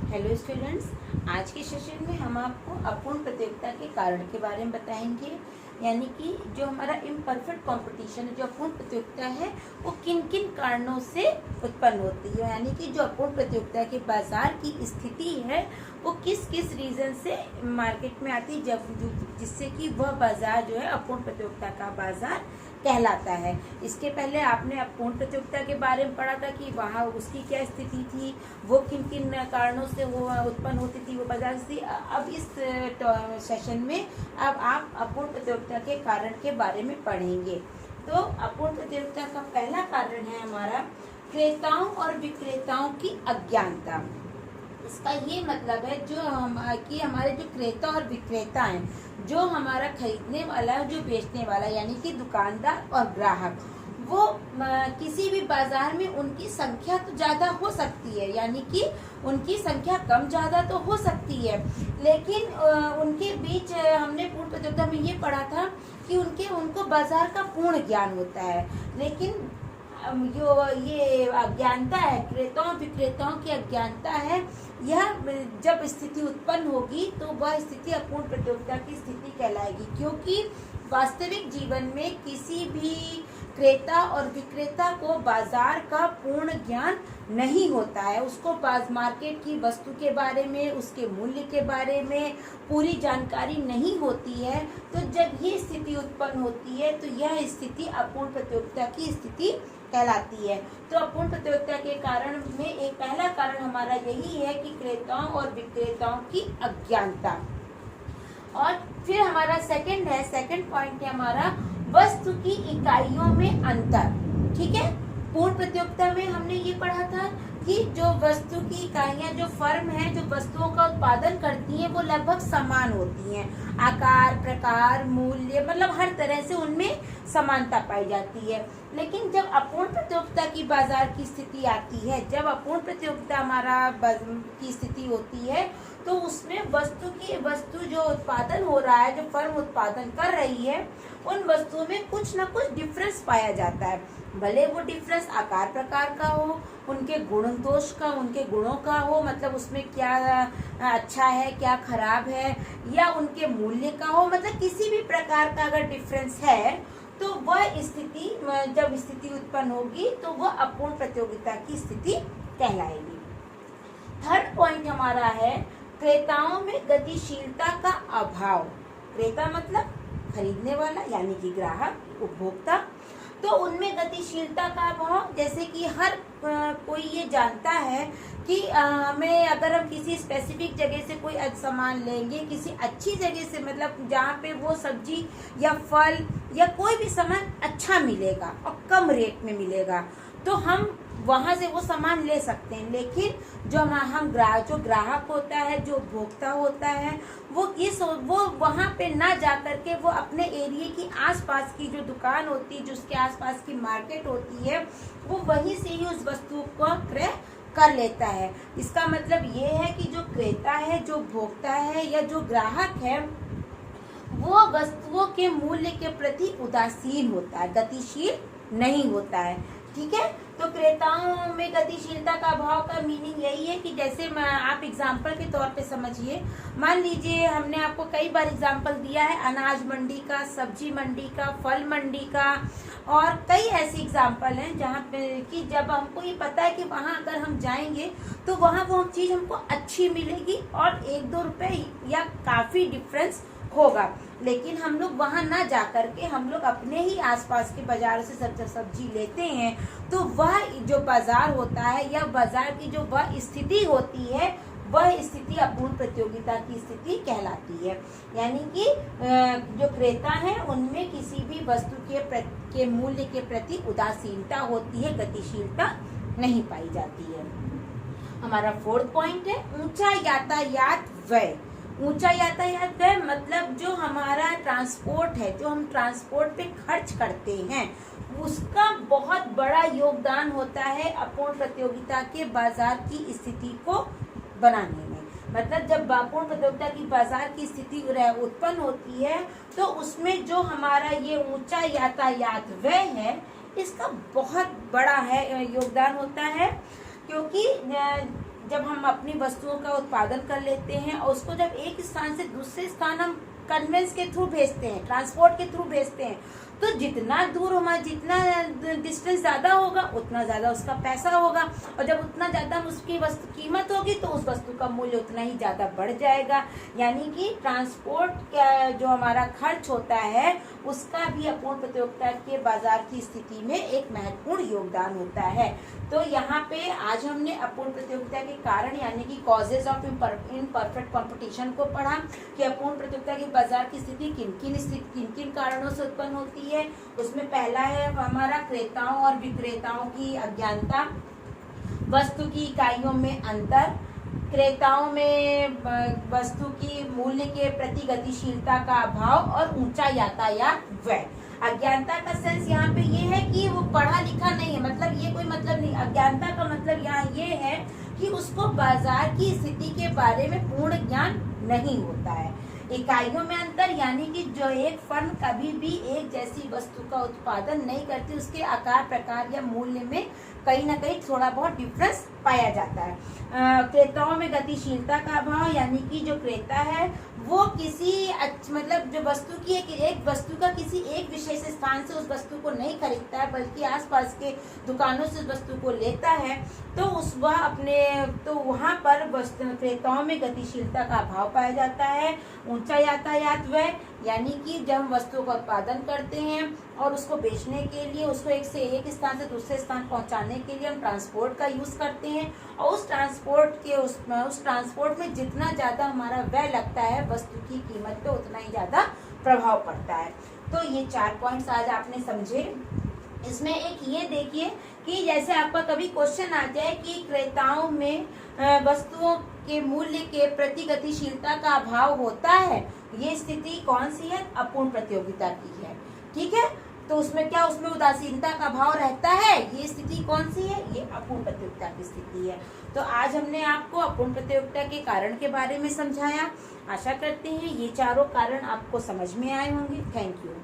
Hello students, आज के session में हम आपको अपूर्ण प्रतियोगिता के कारण के बारे में बताएंगे। यानी कि जो हमारा इम्परफेक्ट कंपटीशन है, जो अपूर्ण प्रतियोगिता है, वो किन किन कारणों से उत्पन्न होती है। यानी कि जो अपूर्ण प्रतियोगिता के बाजार की स्थिति है वो किस किस रीज़न से मार्केट में आती है, जिससे कि वह बाजार जो है अपूर्ण प्रतियोगिता का बाजार कहलाता है। इसके पहले आपने अपूर्ण प्रतियोगिता के बारे में पढ़ा था कि वहाँ उसकी क्या स्थिति थी, वो किन किन कारणों से वो उत्पन्न होती थी, वो बाजार थी। अब इस सेशन में अब आप अपूर्ण प्रतियोगिता के कारण के बारे में पढ़ेंगे। तो अपूर्ण प्रतियोगिता का पहला कारण है हमारा क्रेताओं और विक्रेताओं की अज्ञानता। इसका ये मतलब है कि हमारे जो क्रेता और विक्रेता हैं, जो हमारा खरीदने वाला जो बेचने वाला यानी कि दुकानदार और ग्राहक, वो किसी भी बाजार में उनकी संख्या तो ज़्यादा हो सकती है, यानी कि उनकी संख्या कम ज़्यादा तो हो सकती है, लेकिन उनके बीच हमने पूर्ण प्रतियोगिता में ये पढ़ा था कि उनको बाजार का पूर्ण ज्ञान होता है। लेकिन जो ये अज्ञानता है, क्रेताओं विक्रेताओं की अज्ञानता है, यह जब स्थिति उत्पन्न होगी तो वह स्थिति अपूर्ण प्रतियोगिता की स्थिति कहलाएगी। क्योंकि वास्तविक जीवन में किसी भी क्रेता और विक्रेता को बाजार का पूर्ण ज्ञान नहीं होता है। उसको मार्केट की वस्तु के बारे में, उसके मूल्य के बारे में पूरी जानकारी नहीं होती है। तो जब ये स्थिति उत्पन्न होती है तो यह स्थिति अपूर्ण प्रतियोगिता की स्थिति कहलाती है। तो अपूर्ण प्रतियोगिता के कारण में एक पहला कारण हमारा यही है कि क्रेताओं और विक्रेताओं की अज्ञानता। और फिर हमारा सेकंड पॉइंट है हमारा वस्तु की इकाइयों में अंतर। ठीक है, पूर्ण प्रतियोगिता में हमने ये पढ़ा था कि जो वस्तु की इकाइयां, जो फर्म है जो वस्तुओं का उत्पादन करती हैं, वो लगभग समान होती हैं। आकार, प्रकार, मूल्य, मतलब हर तरह से उनमें समानता पाई जाती है। लेकिन जब अपूर्ण प्रतियोगिता की बाजार की स्थिति आती है, जब अपूर्ण प्रतियोगिता हमारा की स्थिति होती है, तो उसमें वस्तु जो उत्पादन हो रहा है, जो फर्म उत्पादन कर रही है, उन वस्तुओं में कुछ ना कुछ डिफरेंस पाया जाता है। भले वो डिफरेंस आकार प्रकार का हो, उनके गुण दोष का, उनके गुणों का हो, मतलब उसमें क्या अच्छा है क्या खराब है, या उनके मूल्य का हो, मतलब किसी भी प्रकार का अगर डिफरेंस है तो वह स्थिति, जब स्थिति उत्पन्न होगी तो वह अपूर्ण प्रतियोगिता की स्थिति कहलाएगी। थर्ड पॉइंट हमारा है क्रेताओं में गतिशीलता का अभाव। क्रेता मतलब खरीदने वाला यानी कि ग्राहक, उपभोक्ता। तो उनमें गतिशीलता का अभाव, जैसे कि हर कोई ये जानता है कि हमें अगर हम किसी स्पेसिफिक जगह से कोई सामान लेंगे, किसी अच्छी जगह से, मतलब जहाँ पे वो सब्जी या फल या कोई भी सामान अच्छा मिलेगा और कम रेट में मिलेगा, तो हम वहाँ से वो सामान ले सकते हैं। लेकिन जो ग्राहक होता है, जो उपभोक्ता होता है, वो वहाँ पे ना जा करके वो अपने एरिया की आसपास की जो दुकान होती है, जो उसके आसपास की मार्केट होती है, वो वहीं से ही उस वस्तु को क्रय कर लेता है। इसका मतलब ये है कि जो क्रेता है, जो उपभोक्ता है या जो ग्राहक है, वो वस्तुओं के मूल्य के प्रति उदासीन होता है, गतिशील नहीं होता है। ठीक है, तो क्रेताओं में गतिशीलता का अभाव का मीनिंग यही है कि जैसे आप एग्जाम्पल के तौर पे समझिए, मान लीजिए हमने आपको कई बार एग्जाम्पल दिया है अनाज मंडी का, सब्जी मंडी का, फल मंडी का, और कई ऐसे एग्जाम्पल हैं जहाँ पे कि जब हमको ये पता है कि वहाँ अगर हम जाएंगे तो वहाँ वो चीज़ हमको अच्छी मिलेगी और 1-2 रुपए या काफ़ी डिफरेंस होगा। लेकिन हम लोग वहाँ ना जा करके हम लोग अपने ही आसपास के बाजार से सब्जी लेते हैं, तो वह जो बाजार होता है या बाजार की जो वह स्थिति होती है, वह स्थिति अपूर्ण प्रतियोगिता की स्थिति कहलाती है। यानी कि जो क्रेता है उनमें किसी भी वस्तु के मूल्य के प्रति उदासीनता होती है, गतिशीलता नहीं पाई जाती है। हमारा फोर्थ पॉइंट है ऊंचा यातायात व्यय। ऊंचा यातायात व्यय मतलब जो हमारा ट्रांसपोर्ट है, जो हम ट्रांसपोर्ट पे खर्च करते हैं, उसका बहुत बड़ा योगदान होता है अपूर्ण प्रतियोगिता के बाजार की स्थिति को बनाने में। मतलब जब अपूर्ण प्रतियोगिता की बाजार की स्थिति उत्पन्न होती है तो उसमें जो हमारा ये ऊंचा यातायात व्यय है, इसका बहुत बड़ा योगदान होता है। क्योंकि जब हम अपनी वस्तुओं का उत्पादन कर लेते हैं और उसको जब एक स्थान से दूसरे स्थान हम कन्वेंस के थ्रू भेजते हैं, ट्रांसपोर्ट के थ्रू भेजते हैं, तो जितना दूर हमारा जितना डिस्टेंस ज़्यादा होगा उतना ज़्यादा उसका पैसा होगा, और जब उतना ज़्यादा उसकी वस्तु कीमत होगी तो उस वस्तु का मूल्य उतना ही ज़्यादा बढ़ जाएगा। यानी कि ट्रांसपोर्ट का जो हमारा खर्च होता है उसका भी अपूर्ण प्रतियोगिता के बाजार की स्थिति में एक महत्वपूर्ण योगदान होता है। तो यहाँ पे आज हमने अपूर्ण प्रतियोगिता के कारण यानी कि कॉजेज ऑफ इम्परफेक्ट कंपटीशन को पढ़ा कि अपूर्ण प्रतियोगिता के बाजार की स्थिति किन किन कारणों से उत्पन्न होती है। उसमें पहला है हमारा क्रेताओं और विक्रेताओं की अज्ञानता, वस्तु की इकाइयों में अंतर, क्रेताओं में वस्तु की मूल्य के प्रति गतिशीलता का अभाव और ऊंचा यातायात व्यय। अज्ञानता का सेंस यहाँ पे ये है कि वो पढ़ा लिखा नहीं है, मतलब ये कोई मतलब नहीं। अज्ञानता का मतलब यहाँ ये है कि उसको बाजार की स्थिति के बारे में पूर्ण ज्ञान नहीं होता है। इकाइयों में अंतर यानी कि जो एक फर्म कभी भी एक जैसी वस्तु का उत्पादन नहीं करती, उसके आकार प्रकार या मूल्य में कहीं ना कहीं थोड़ा बहुत डिफरेंस पाया जाता है। क्रेताओं में गतिशीलता का अभाव यानी कि जो क्रेता है वो किसी मतलब जो वस्तु की एक वस्तु का किसी एक विशेष स्थान से उस वस्तु को नहीं खरीदता है बल्कि आसपास के दुकानों से उस वस्तु को लेता है, तो वहाँ पर क्रेताओं में गतिशीलता का अभाव पाया जाता है। ऊंचा यातायात व्यय यानी कि जब हम वस्तुओं का उत्पादन करते हैं और उसको बेचने के लिए उसको एक स्थान से दूसरे स्थान पहुंचाने के लिए हम ट्रांसपोर्ट का यूज करते हैं, और उस ट्रांसपोर्ट में जितना ज्यादा हमारा व्यय लगता है वस्तु की कीमत पे उतना ही ज्यादा प्रभाव पड़ता है। तो ये 4 पॉइंट्स आज आपने समझे। इसमें एक ये देखिए कि जैसे आपका कभी क्वेश्चन आ जाए कि क्रेताओं में वस्तुओं के मूल्य के प्रति गतिशीलता का अभाव होता है, ये स्थिति कौन सी है? अपूर्ण प्रतियोगिता की है। ठीक है, तो उसमें क्या उसमें उदासीनता का भाव रहता है, ये स्थिति कौन सी है? ये अपूर्ण प्रतियोगिता की स्थिति है। तो आज हमने आपको अपूर्ण प्रतियोगिता के कारण के बारे में समझाया। आशा करते हैं ये चारों कारण आपको समझ में आए होंगे। Thank you.